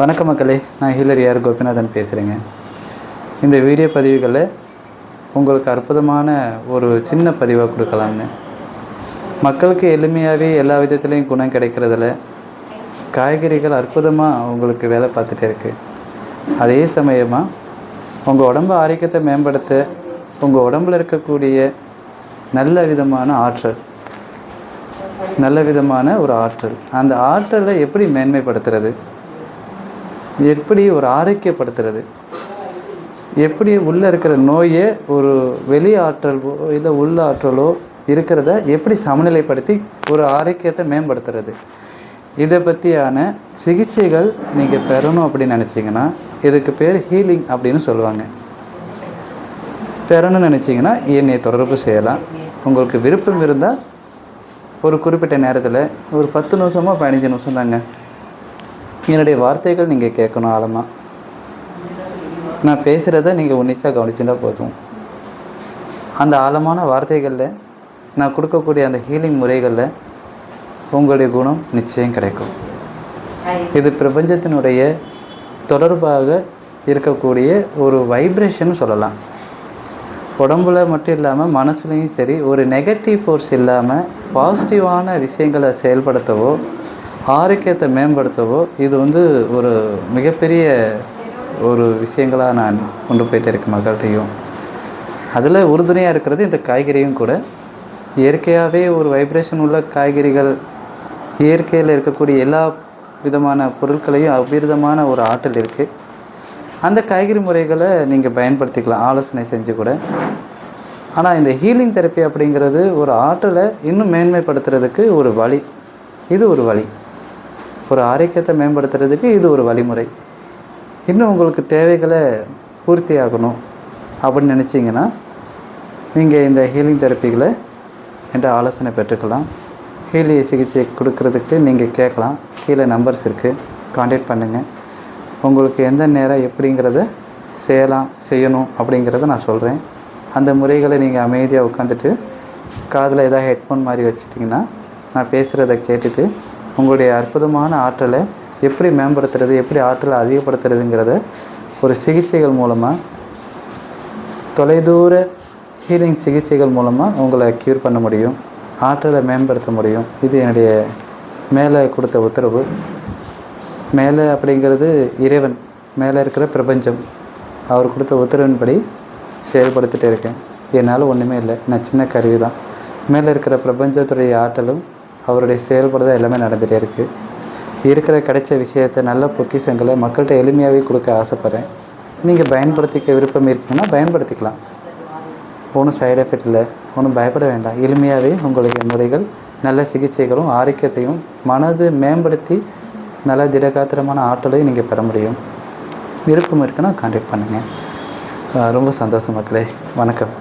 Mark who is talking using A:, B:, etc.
A: வணக்கம் மக்களே, நான் ஹீலர் யார் கோபிநாதன் பேசுகிறேங்க. இந்த வீடியோ பதிவுகளை உங்களுக்கு அற்புதமான ஒரு சின்ன பதிவாக கொடுக்கலாம்னு. மக்களுக்கு எளிமையாகவே எல்லா விதத்துலேயும் குணம் கிடைக்கிறதில்ல. காய்கறிகள் அற்புதமாக உங்களுக்கு வேலை பார்த்துட்டே இருக்குது. அதே சமயமாக உங்கள் உடம்பு ஆரோக்கியத்தை மேம்படுத்த உங்கள் உடம்பில் இருக்கக்கூடிய நல்ல விதமான ஆற்றல், அந்த ஆற்றலை எப்படி மேன்மைப்படுத்துறது, எப்படி ஒரு ஆரோக்கியப்படுத்துறது, எப்படி உள்ளே இருக்கிற நோயை ஒரு வெளி ஆற்றலோ இல்லை உள்ள ஆற்றலோ இருக்கிறத எப்படி சமநிலைப்படுத்தி ஒரு ஆரோக்கியத்தை மேம்படுத்துறது, இதை பற்றியான சிகிச்சைகள் நீங்கள் பெறணும் அப்படின்னு நினச்சிங்கன்னா இதுக்கு பேர் ஹீலிங் அப்படின்னு சொல்லுவாங்க. பெறணும்னு நினச்சிங்கன்னா என்னை தொடர்பு செய்யலாம். உங்களுக்கு விருப்பம் இருந்தால் ஒரு குறிப்பிட்ட நேரத்தில் ஒரு 10 நிமிஷமோ 15 நிமிஷம் தாங்க என்னுடைய வார்த்தைகள் நீங்கள் கேட்கணும். ஆழமாக நான் பேசுகிறத நீங்கள் உன்னிச்சா கவனிச்சுட்டா போதும். அந்த ஆழமான வார்த்தைகளில் நான் கொடுக்கக்கூடிய அந்த ஹீலிங் முறைகளில் உங்களுடைய குணம் நிச்சயம் கிடைக்கும். இது பிரபஞ்சத்தினுடைய தொடர்பாக இருக்கக்கூடிய ஒரு வைப்ரேஷன் சொல்லலாம். உடம்புல மட்டும் இல்லாமல் மனசுலையும் சரி, ஒரு நெகட்டிவ் ஃபோர்ஸ் இல்லாமல் பாசிட்டிவான விஷயங்களை செயல்படுத்தவோ ஆரோக்கியத்தை மேம்படுத்தவோ இது ஒரு மிகப்பெரிய ஒரு விஷயங்களாக நான் கொண்டு போயிட்டு இருக்கேன் மக்கள்கிட்டையும். அதில் உறுதுணையாக இருக்கிறது இந்த காய்கறியும் கூட. இயற்கையாகவே ஒரு வைப்ரேஷன் உள்ள காய்கறிகள், இயற்கையில் இருக்கக்கூடிய எல்லா விதமான பொருட்களையும் அவ்விதமான ஒரு ஆற்றல் இருக்குது. அந்த காய்கறி முறைகளை நீங்கள் பயன்படுத்திக்கலாம், ஆலோசனை செஞ்சு கூட. ஆனால் இந்த ஹீலிங் தெரப்பி அப்படிங்கிறது ஒரு ஆற்றலை இன்னும் மேன்மைப்படுத்துறதுக்கு ஒரு வழி. இது ஒரு வழி. ஒரு ஆரோக்கியத்தை மேம்படுத்துறதுக்கு இது ஒரு வழிமுறை. இன்னும் உங்களுக்கு தேவைகளை பூர்த்தி ஆகணும் அப்படின்னு நினச்சிங்கன்னா நீங்கள் இந்த ஹீலிங் தெரப்பிகளை என்ற ஆலோசனை பெற்றுக்கலாம். ஹீலிங் சிகிச்சை கொடுக்கறதுக்கு நீங்கள் கேட்கலாம். கீழே நம்பர்ஸ் இருக்குது, கான்டாக்ட் பண்ணுங்கள். உங்களுக்கு எந்த நேரம் எப்படிங்கிறத செய்யணும் அப்படிங்கிறத நான் சொல்கிறேன். அந்த முறைகளை நீங்கள் அமைதியாக உட்காந்துட்டு காதில் ஏதாவது ஹெட்ஃபோன் மாதிரி வச்சுட்டிங்கன்னா நான் பேசுகிறத கேட்டுட்டு உங்களுடைய அற்புதமான ஆற்றலை எப்படி மேம்படுத்துறது, எப்படி ஆற்றலை அதிகப்படுத்துறதுங்கிறத ஒரு சிகிச்சைகள் மூலமாக, தொலைதூர ஹீலிங் சிகிச்சைகள் மூலமாக உங்களை க்யூர் பண்ண முடியும், ஆற்றலை மேம்படுத்த முடியும். இது என்னுடைய மேலே கொடுத்த உத்தரவு. மேலே அப்படிங்கிறது இறைவன், மேலே இருக்கிற பிரபஞ்சம், அவர் கொடுத்த உத்தரவின்படி செயல்படுத்திகிட்டே இருக்கேன். என்னால் ஒன்றுமே இல்லை, நான் சின்ன கருவி தான். மேலே இருக்கிற பிரபஞ்சத்துடைய ஆற்றலும் அவருடைய செயல்படுதான் எல்லாமே நடந்துகிட்டே இருக்குது. இருக்கிற கிடைச்ச விஷயத்தை, நல்ல பொக்கிஷங்களை மக்கள்கிட்ட எளிமையாகவே கொடுக்க ஆசைப்பட்றேன். நீங்கள் பயன்படுத்திக்க விருப்பம் இருக்குன்னா பயன்படுத்திக்கலாம். ஒன்றும் சைடு எஃபெக்ட் இல்லை, ஒன்றும் பயப்பட வேண்டாம். எளிமையாகவே உங்களுக்கு முறைகள், நல்ல சிகிச்சைகளும் ஆரோக்கியத்தையும் மனது மேம்படுத்தி நல்ல திடகாத்திரமான ஆற்றலையும் நீங்கள் பெற முடியும். விருப்பம் இருக்குன்னா கான்டாக்ட் பண்ணுங்கள். ரொம்ப சந்தோஷம் மக்களே. வணக்கம்.